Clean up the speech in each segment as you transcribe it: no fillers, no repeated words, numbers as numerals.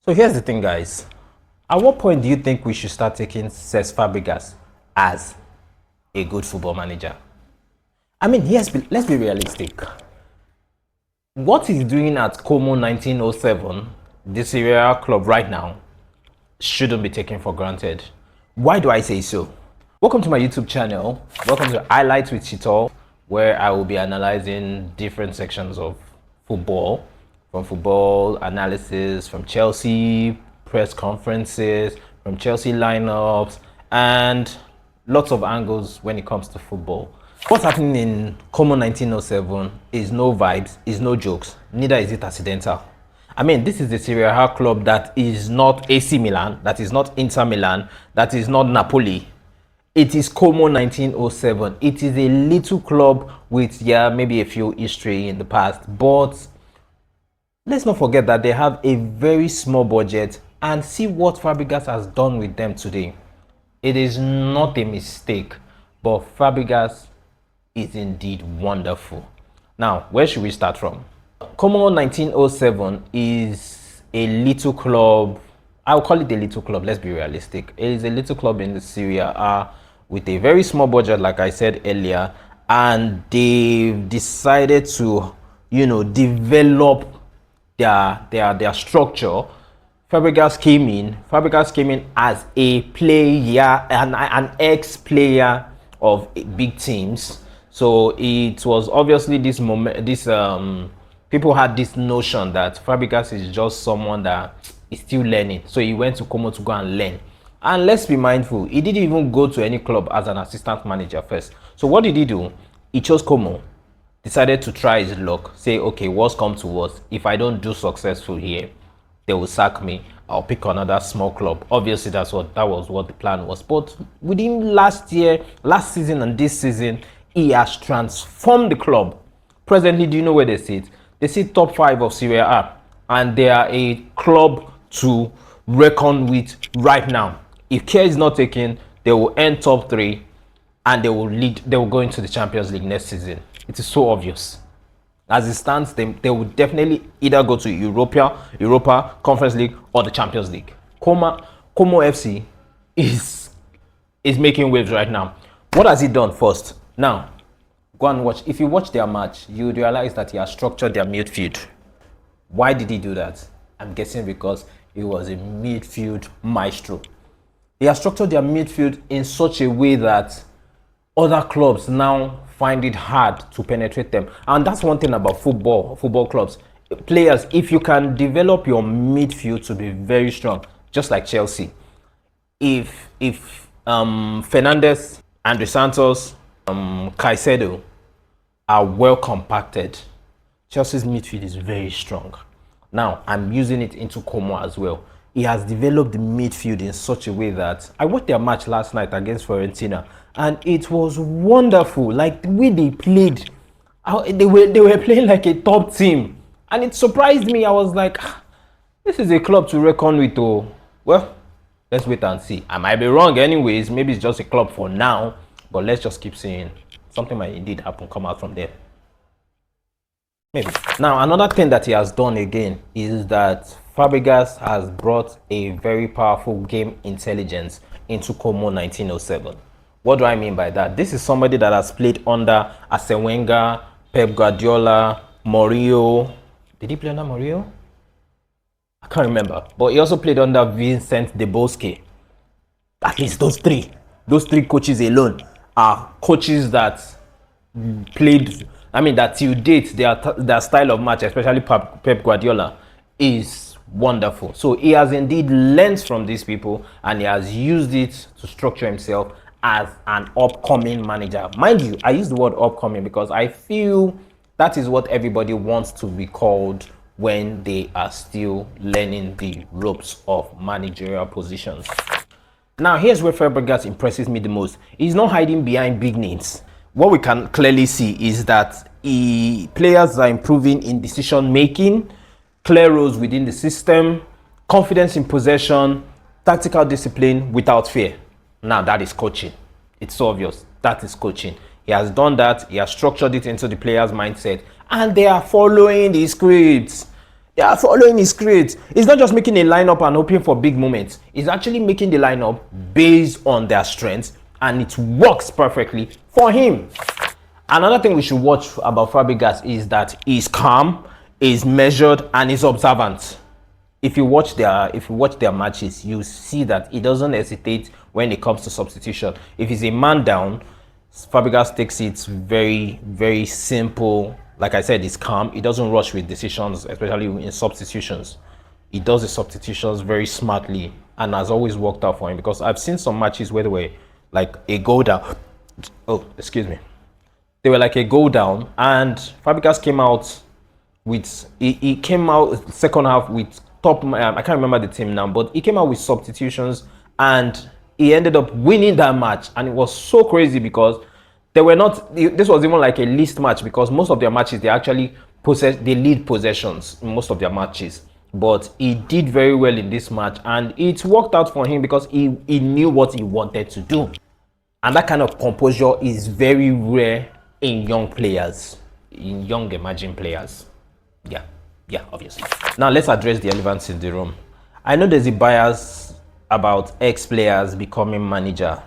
So here's the thing, guys. At what point do you think we should start taking Cesc Fàbregas as a good football manager? I mean, let's be realistic. What he's doing at Como 1907, the Serie A club right now, shouldn't be taken for granted. Why do I say so? Welcome to my YouTube channel. Welcome to Highlights with Chito, where I will be analyzing different sections of football, from football analysis, from Chelsea press conferences, from Chelsea lineups, and lots of angles when it comes to football. What's happening in Como 1907 is no vibes, is no jokes, neither is it accidental. I mean, this is the Serie A club that is not AC Milan, that is not Inter Milan, that is not Napoli. It is Como 1907. It is a little club with, maybe a few history in the past, but let's not forget that they have a very small budget, and see what Fàbregas has done with them today. It is not a mistake, but Fàbregas is indeed wonderful. Now, where should we start from? Como 1907 is a little club. I'll call it a little club. Let's be realistic. It is a little club in the Serie A with a very small budget, like I said earlier, and they've decided to, develop their structure. Fàbregas came in as a player, an ex-player of big teams. So it was obviously people had this notion that Fàbregas is just someone that is still learning. So he went to Como to go and learn. And let's be mindful, he didn't even go to any club as an assistant manager first. So what did he do? He chose Como, decided to try his luck, say, okay, what's come to worst? If I don't do successful here, they will sack me. I'll pick another small club. Obviously, that was what the plan was. But within last season and this season, he has transformed the club. Presently, do you know where they sit? They sit top 5 of Serie A, and they are a club to reckon with right now. If care is not taken, they will end top 3, and they will go into the Champions League next season. It is so obvious. As it stands, they will definitely either go to Europa Conference League or the Champions League. Como FC is making waves right now. What has he done first? Now, go and watch. If you watch their match, you would realize that he has structured their midfield. Why did he do that? I'm guessing because he was a midfield maestro. He has structured their midfield in such a way that other clubs now find it hard to penetrate them. And that's one thing about football clubs. Players, if you can develop your midfield to be very strong, just like Chelsea. If Fernandes, Andre Santos, Caicedo are well compacted, Chelsea's midfield is very strong. Now, I'm using it into Como as well. He has developed the midfield in such a way that I watched their match last night against Fiorentina, and it was wonderful. Like the way they played, they were playing like a top team, and it surprised me. I was like, this is a club to reckon with. Oh, well, let's wait and see. I might be wrong, anyways. Maybe it's just a club for now, but let's just keep seeing. Something might indeed happen, come out from there. Maybe. Now, another thing that he has done again is that Fàbregas has brought a very powerful game intelligence into Como 1907. What do I mean by that? This is somebody that has played under Arsene Wenger, Pep Guardiola, Mourinho. Did he play under Mourinho? I can't remember. But he also played under Vincent De Bosque. At least those three coaches alone are coaches that played. I mean, that till date, their style of match, especially Pep Guardiola, is wonderful. So he has indeed learned from these people, and he has used it to structure himself as an upcoming manager. Mind you, I use the word upcoming because I feel that is what everybody wants to be called when they are still learning the ropes of managerial positions. Now, here's where Fàbregas impresses me the most. He's not hiding behind big names. What we can clearly see is that players are improving in decision making, clear roles within the system, confidence in possession, tactical discipline without fear. Now that is coaching. It's obvious. That is coaching. He has done that. He has structured it into the player's mindset, and they are following the scripts. They are following his script. He's not just making a lineup and hoping for big moments. He's actually making the lineup based on their strengths, and it works perfectly for him. Another thing we should watch about Fabregas is that he's calm, he's measured, and he's observant. If you watch their matches, you see that he doesn't hesitate when it comes to substitution. If he's a man down, Fabregas takes it very, very simple. Like I said, he's calm. He doesn't rush with decisions, especially in substitutions. He does the substitutions very smartly and has always worked out for him, because I've seen some matches where they were like a goal down. Oh, excuse me. They were like a goal down, and Fabregas came out with, he came out second half with top, I can't remember the team now, but he came out with substitutions and he ended up winning that match. And it was so crazy because they were not, this was even like a list match, because most of their matches, they actually they lead possessions in most of their matches. But he did very well in this match, and it worked out for him because he knew what he wanted to do. And that kind of composure is very rare in young players, in young emerging players. Yeah, obviously. Now let's address the elephants in the room. I know there's a bias about ex-players becoming manager.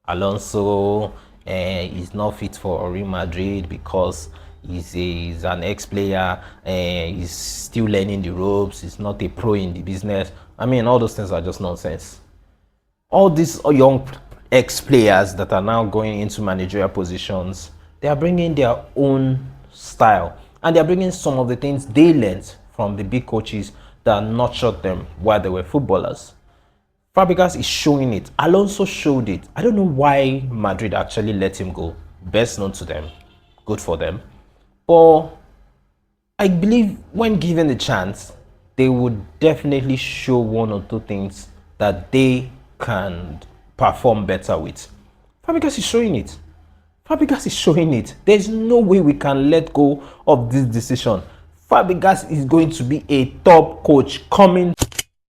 Alonso is not fit for Real Madrid because he's an ex-player, he's still learning the ropes, he's not a pro in the business. I mean, all those things are just nonsense. All these young ex-players that are now going into managerial positions, they are bringing their own style, and they're bringing some of the things they learned from the big coaches that nurtured them while they were footballers. Fabregas is showing it. Alonso showed it. I don't know why Madrid actually let him go. Best known to them. Good for them. But I believe when given the chance, they would definitely show one or two things that they can perform better with. Fabregas is showing it. Fabregas is showing it. There's no way we can let go of this decision. Fabregas is going to be a top coach coming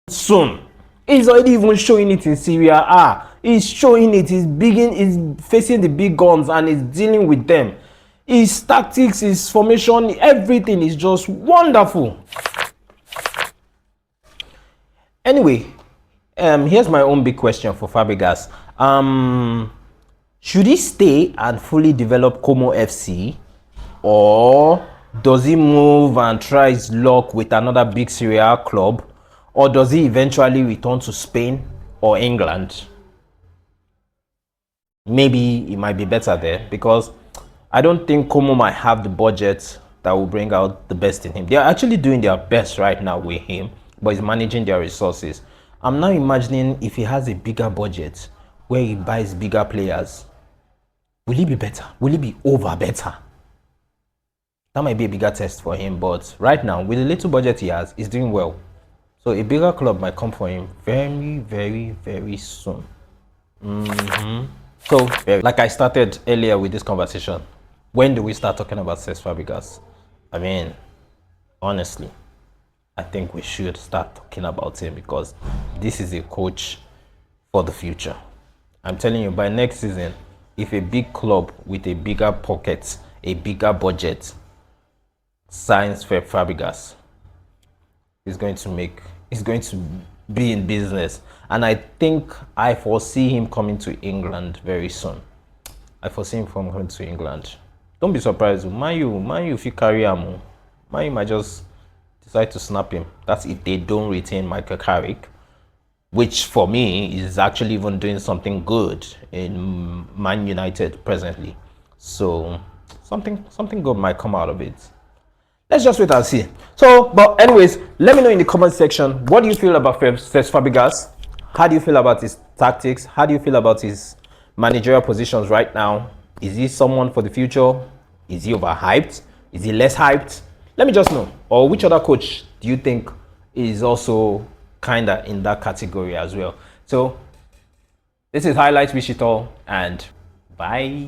soon. He's already even showing it in Serie A. He's showing it. He's facing the big guns and he's dealing with them. His tactics, his formation, everything is just wonderful. Anyway, here's my own big question for Fabregas. Should he stay and fully develop Como FC, or does he move and try his luck with another big Serie A club, or does he eventually return to Spain or England? Maybe it might be better there, because I don't think Como might have the budget that will bring out the best in him. They're actually doing their best right now with him, but he's managing their resources. I'm now imagining if he has a bigger budget where he buys bigger players, will he be better? Will he be over better? That might be a bigger test for him, but right now, with the little budget he has, he's doing well. So a bigger club might come for him very, very, very soon. So, like I started earlier with this conversation, when do we start talking about Cesc Fàbregas? I mean, honestly, I think we should start talking about him, because this is a coach for the future. I'm telling you, by next season, if a big club with a bigger pocket, a bigger budget, signs for Fàbregas, he's going to be in business. And I think I foresee him coming to England very soon. I foresee him coming to England. Don't be surprised. Man U, if you carry him, Man U might just decide to snap him. That's if they don't retain Michael Carrick, which for me is actually even doing something good in Man United presently. So something good might come out of it. Let's just wait and see. So, but anyways, let me know in the comment section, what do you feel about Cesc Fàbregas? How do you feel about his tactics? How do you feel about his managerial positions right now? Is he someone for the future? Is he overhyped? Is he less hyped? Let me just know. Or which other coach do you think is also kind of in that category as well? So, this is Highlights Wish It All, and bye.